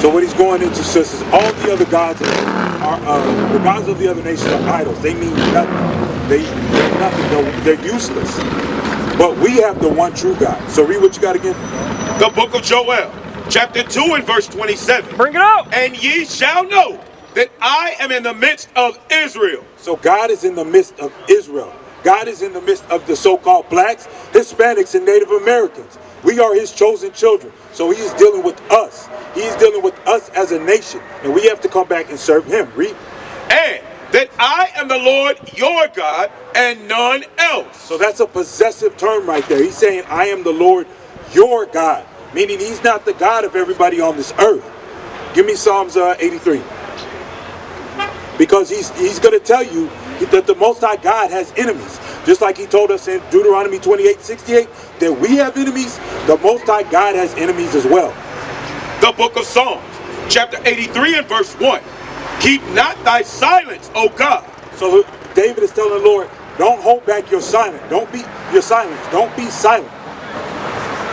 So what he's going into says all the other gods are the gods of the other nations are idols. They mean nothing. They're nothing. They're useless. But we have the one true God. So read what you got again. The book of Joel, chapter 2 and verse 27. Bring it out. And ye shall know that I am in the midst of Israel. So God is in the midst of Israel. God is in the midst of the so-called blacks, Hispanics, and Native Americans. We are his chosen children. So he is dealing with us. He is dealing with us as a nation. And we have to come back and serve him. Read. And that I am the Lord your God and none else. So that's a possessive term right there. He's saying, I am the Lord your God. Meaning he's not the God of everybody on this earth. Give me Psalms 83. Because he's going to tell you that the Most High God has enemies. Just like he told us in Deuteronomy 28:68 that we have enemies, the Most High God has enemies as well. The book of Psalms, chapter 83 and verse 1. Keep not thy silence, O God. So David is telling the Lord, don't hold back your silence. Don't be silent.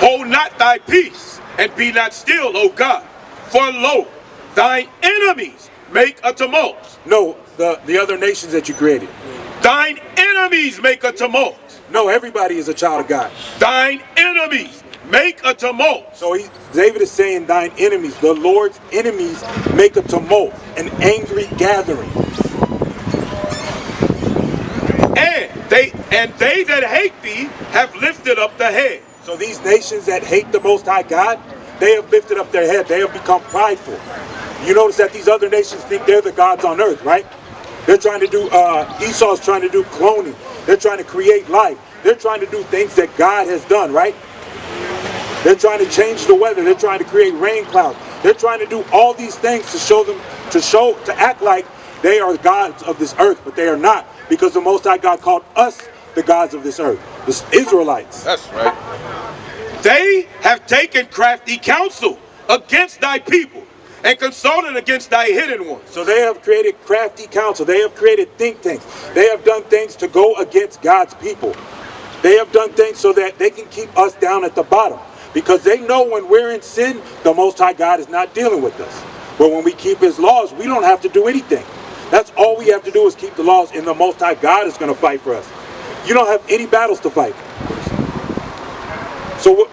Hold not thy peace, and be not still, O God. For lo, thine enemies make a tumult. No, the other nations that you created. Thine enemies make a tumult. No, everybody is a child of God. Thine enemies make a tumult. So David is saying thine enemies, the Lord's enemies make a tumult, an angry gathering. And they that hate thee have lifted up the head. So these nations that hate the Most High God, they have lifted up their head. They have become prideful. You notice that these other nations think they're the gods on earth, right? They're trying to do, Esau's trying to do cloning. They're trying to create life. They're trying to do things that God has done, right? They're trying to change the weather. They're trying to create rain clouds. They're trying to do all these things to act like they are gods of this earth, but they are not, because the Most High God called us the gods of this earth, the Israelites. That's right. They have taken crafty counsel against thy people and consulted against thy hidden ones. So they have created crafty counsel. They have created think tanks. They have done things to go against God's people. They have done things so that they can keep us down at the bottom, because they know when we're in sin, the Most High God is not dealing with us. But when we keep his laws, we don't have to do anything. That's all we have to do is keep the laws, and the Most High God is going to fight for us. You don't have any battles to fight. So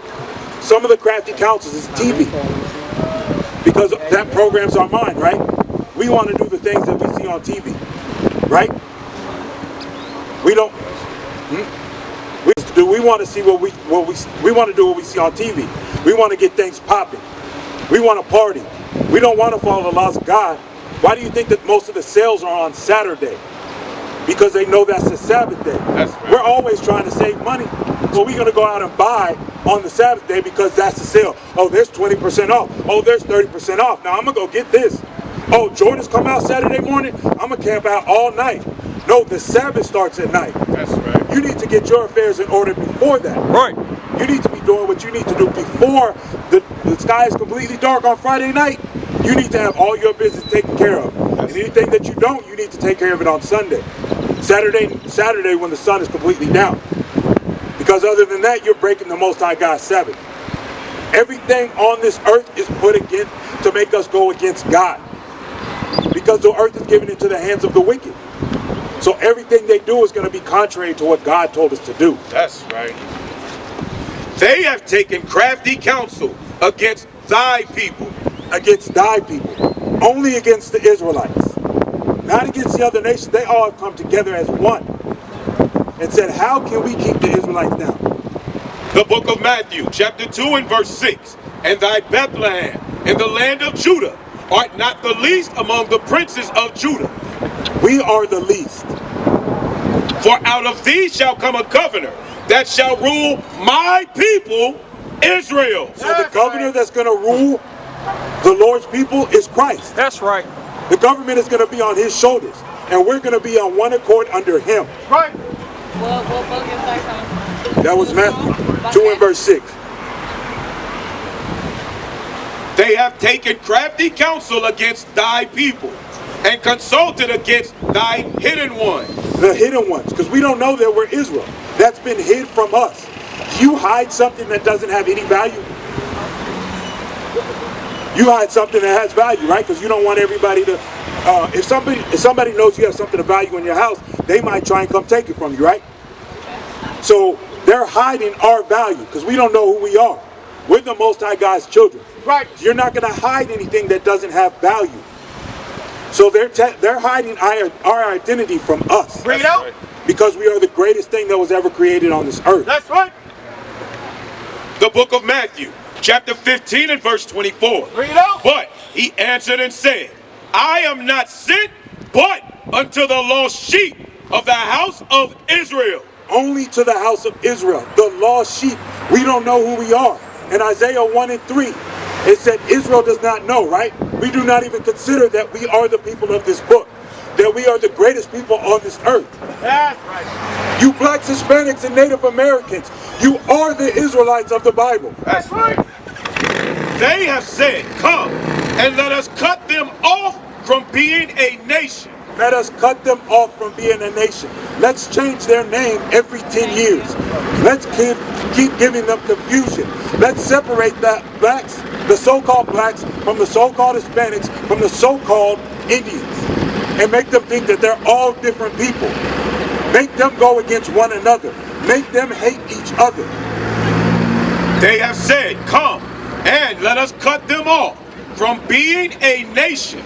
some of the crafty counsels is TV, because that programs our mind, right? We want to do the things that we see on TV, right? We don't. We want to see we want to do what we see on TV. We want to get things popping. We want to party. We don't want to follow the laws of God. Why do you think that most of the sales are on Saturday? Because they know that's the Sabbath day. That's right. We're always trying to save money. So we're going to go out and buy on the Sabbath day because that's the sale. Oh, there's 20% off. Oh, there's 30% off. Now I'm going to go get this. Oh, Jordan's come out Saturday morning. I'm going to camp out all night. No, the Sabbath starts at night. That's right. You need to get your affairs in order before that. Right. You need to be doing what you need to do before the sky is completely dark on Friday night. You need to have all your business taken care of. And anything that you don't, you need to take care of it on Sunday. Saturday when the sun is completely down. Because other than that, you're breaking the Most High God's Sabbath. Everything on this earth is put again to make us go against God. Because the earth is given into the hands of the wicked. So everything they do is going to be contrary to what God told us to do. That's right. They have taken crafty counsel against thy people. Against thy people. Only against the Israelites. Not against the other nations. They all have come together as one. And said, how can we keep the Israelites down? The book of Matthew, chapter 2 and verse 6. And thy Bethlehem in the land of Judah art not the least among the princes of Judah. We are the least. For out of thee shall come a governor that shall rule my people, Israel. So the governor that's going to rule the Lord's people is Christ. That's right. The government is going to be on his shoulders. And we're going to be on one accord under him. Right. What book is that? That was Matthew 2 and verse 6. They have taken crafty counsel against thy people and consulted against thy hidden ones. The hidden ones, because we don't know that we're Israel. That's been hid from us. Do you hide something that doesn't have any value? You hide something that has value, right? Because you don't want everybody to, if somebody knows you have something of value in your house, they might try and come take it from you, right? So they're hiding our value because we don't know who we are. We're the Most High God's children. Right. You're not going to hide anything that doesn't have value. So they're hiding our identity from us. Bring it out. Because we are the greatest thing that was ever created on this earth. That's right. The book of Matthew, chapter 15 and verse 24. Bring it out. But he answered and said, I am not sent but unto the lost sheep of the house of Israel. Only to the house of Israel, the lost sheep. We don't know who we are. In Isaiah 1 and 3, it said Israel does not know, right? We do not even consider that we are the people of this book, that we are the greatest people on this earth. That's right. You blacks, Hispanics, and Native Americans, you are the Israelites of the Bible. That's right. They have said, come and let us cut them off from being a nation. Let us cut them off from being a nation. Let's change their name every 10 years. Let's keep giving them confusion. Let's separate the blacks, the so-called blacks, from the so-called Hispanics, from the so-called Indians, and make them think that they're all different people. Make them go against one another. Make them hate each other. They have said, come and let us cut them off from being a nation,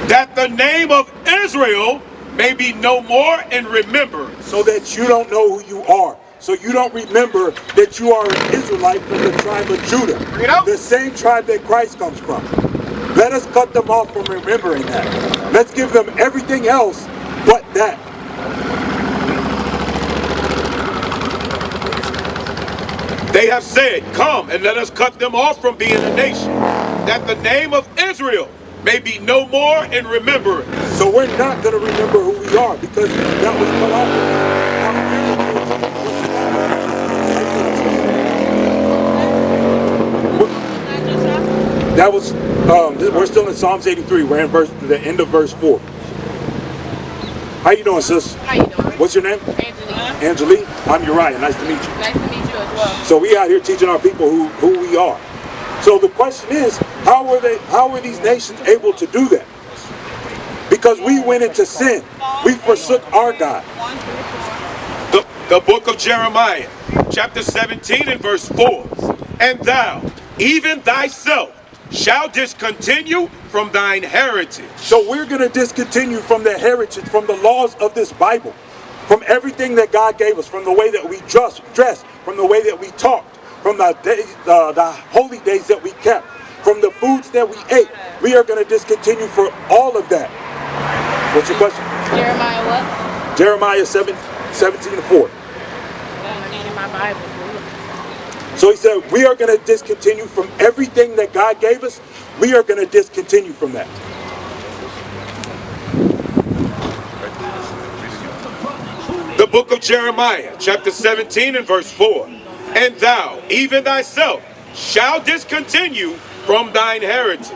that the name of Israel may be no more in remembrance. So that you don't know who you are. So you don't remember that you are an Israelite from the tribe of Judah. The same tribe that Christ comes from. Let us cut them off from remembering that. Let's give them everything else but that. They have said, come and let us cut them off from being a nation, that the name of Israel may be no more in remembrance. So we're not going to remember who we are because that was cut off of us. That was, we're still in Psalms 83. We're in the end of verse 4. How you doing, sis? How you doing? What's your name? Angelique. Angelique. I'm Uriah. Nice to meet you. Nice to meet you as well. So we out here teaching our people who we are. So the question is, how were these nations able to do that? Because we went into sin. We forsook our God. The book of Jeremiah, chapter 17 and verse 4. And thou, even thyself, shall discontinue from thine heritage. So we're going to discontinue from the heritage, from the laws of this Bible, from everything that God gave us, from the way that we dressed, from the way that we talked, from the holy days that we kept, from the foods that we ate. We are going to discontinue for all of that. What's your question? Jeremiah what? Jeremiah 17 and 4. In my Bible. So he said, we are going to discontinue from everything that God gave us. We are going to discontinue from that. The book of Jeremiah, chapter 17 and verse 4. And thou, even thyself, shall discontinue from thine heritage.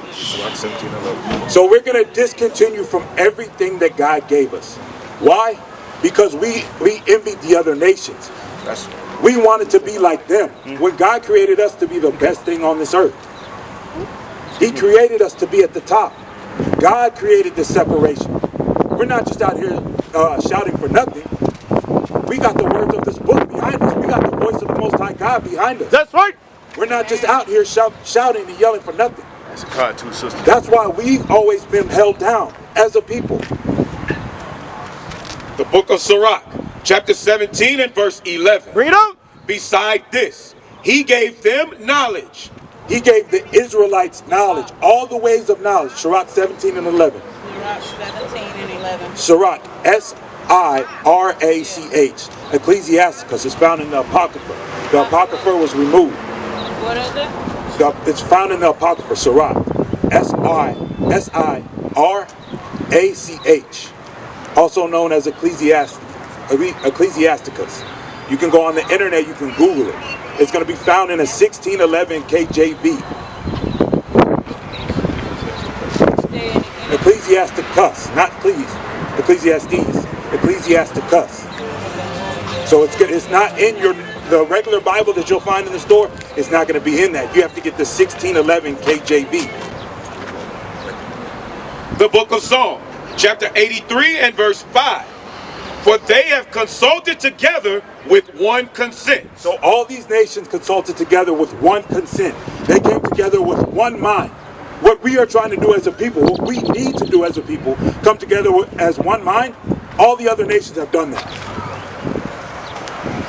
So we're going to discontinue from everything that God gave us. Why? Because we envied the other nations. We wanted to be like them. When God created us to be the best thing on this earth, He created us to be at the top. God created this separation. We're not just out here shouting for nothing. We got the words of this book behind us. We got the voice of the Most High God behind us. That's right. We're not just out here shouting and yelling for nothing. That's a card too, sister. That's why we've always been held down as a people. The book of SIRACH, chapter 17 and verse 11. Bring it up. Beside this, he gave them knowledge. He gave the Israelites knowledge, all the ways of knowledge. SIRACH 17 and 11. SIRACH 17 and 11. SIRACH, S-I-R-A-C-H. Ecclesiasticus is found in the Apocrypha. The Apocrypha was removed. What is it? It's found in the Apocrypha, SIRACH. S-I-R-A-C-H. Also known as Ecclesiasticus. You can go on the internet, you can Google it. It's going to be found in a 1611 KJV. Ecclesiasticus, not please. Ecclesiastes. Ecclesiasticus. So it's not in the regular Bible that you'll find in the store. It's not going to be in that. You have to get the 1611 KJV. the book of Psalms, chapter 83 and verse 5. For they have consulted together with one consent. So all these nations consulted together with one consent. They came together with one mind. What we are trying to do as a people, what we need to do as a people, come together as one mind, all the other nations have done that.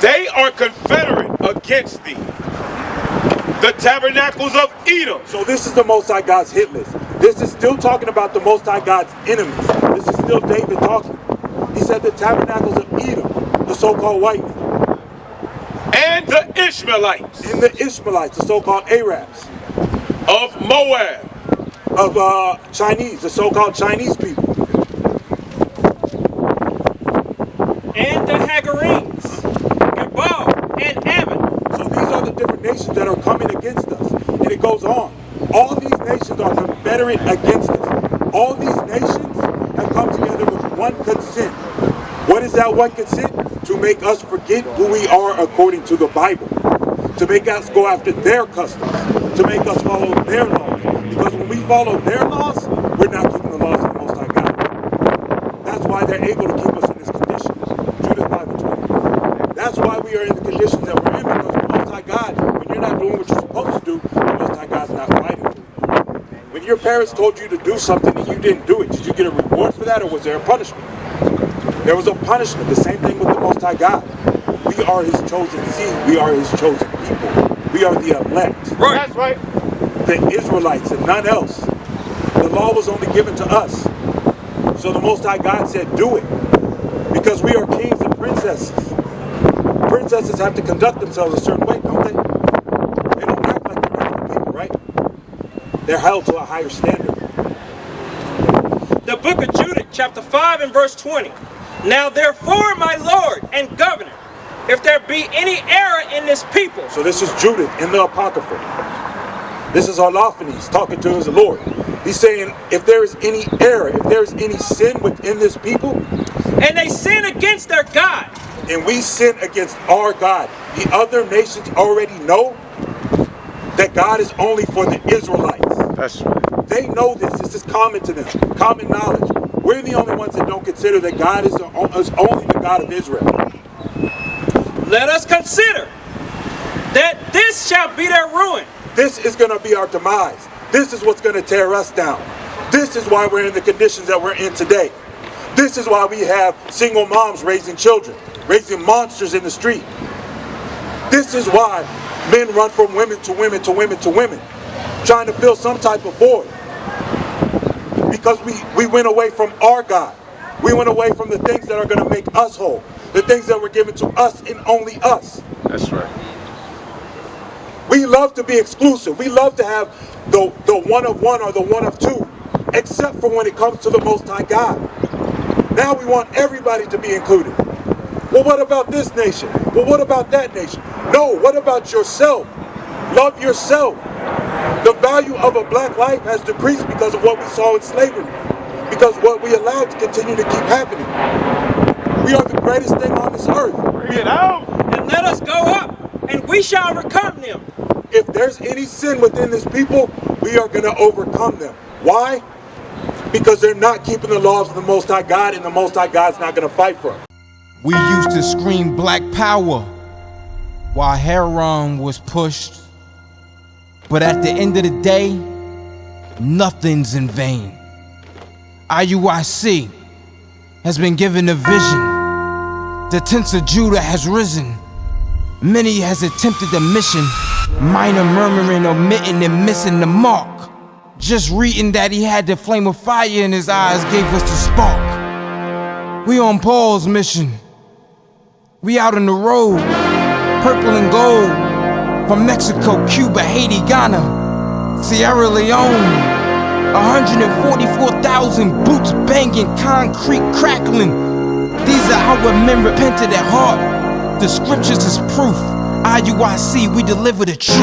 They are confederate against thee. The tabernacles of Edom. So this is the Most High God's hit list. This is still talking about the Most High God's enemies. This is still David talking. He said the tabernacles of Edom, the so-called white men. And the Ishmaelites. And the Ishmaelites, the so-called Arabs. Of Moab. Of Chinese, the so-called Chinese people. And the Hagarenes, Gebal, and Ammon. So these are the different nations that are coming against us. And it goes on. All these nations are confederate against us. All these nations have come together with one consent. What is that one consent? To make us forget who we are according to the Bible. To make us go after their customs. To make us follow their laws. Because when we follow their laws, we're not keeping the laws of the Most High God. That's why they're able to keep us in this condition. Judith 5 and 20. That's why we are in the conditions that we're in, because the Most High God, when you're not doing what you're supposed to do, the Most High God's not fighting for you. When your parents told you to do something and you didn't do it, did you get a reward for that, or was there a punishment? There was a punishment. The same thing with the Most High God. We are His chosen seed. We are His chosen people. We are the elect. Right. That's right. The Israelites and none else. The law was only given to us. So the Most High God said, do it. Because we are kings and princesses. Princesses have to conduct themselves a certain way, don't they? They don't act like the rest of the people, right? They're held to a higher standard. The book of Judith, chapter 5 and verse 20. Now therefore, my Lord and Governor, if there be any error in this people. So this is Judith in the Apocrypha. This is Arlophanes talking to his Lord. He's saying, if there is any error, if there is any sin within this people, and they sin against their God, and we sin against our God, the other nations already know that God is only for the Israelites. That's right. They know this. This is common to them, common knowledge. We're the only ones that don't consider that God is only the God of Israel. let us consider that this shall be their ruin. This is going to be our demise. This is what's going to tear us down. This is why we're in the conditions that we're in today. This is why we have single moms raising children, raising monsters in the street. This is why men run from women to women to women to women, trying to fill some type of void. Because we went away from our God. We went away from the things that are going to make us whole, the things that were given to us and only us. That's right. We love to be exclusive. We love to have the one of one or the one of two, except for when it comes to the Most High God. Now we want everybody to be included. Well, what about this nation? Well, what about that nation? No, what about yourself? Love yourself. The value of a black life has decreased because of what we saw in slavery, because what we allowed to continue to keep happening. We are the greatest thing on this earth. Bring it out. And let us go up, and we shall overcome them. If there's any sin within this people, we are going to overcome them. Why? Because they're not keeping the laws of the Most High God, and the Most High God's not going to fight for them. We used to scream black power while Heron was pushed. But at the end of the day, nothing's in vain. IUIC has been given a vision. The tents of Judah has risen. Many has attempted the mission, minor murmuring, omitting, and missing the mark. Just reading that he had the flame of fire in his eyes gave us the spark. We on Paul's mission. We out on the road, purple and gold, from Mexico, Cuba, Haiti, Ghana, Sierra Leone. 144,000 boots banging, concrete crackling. These are our men repented at heart. The scriptures is proof. IUIC, we deliver the truth.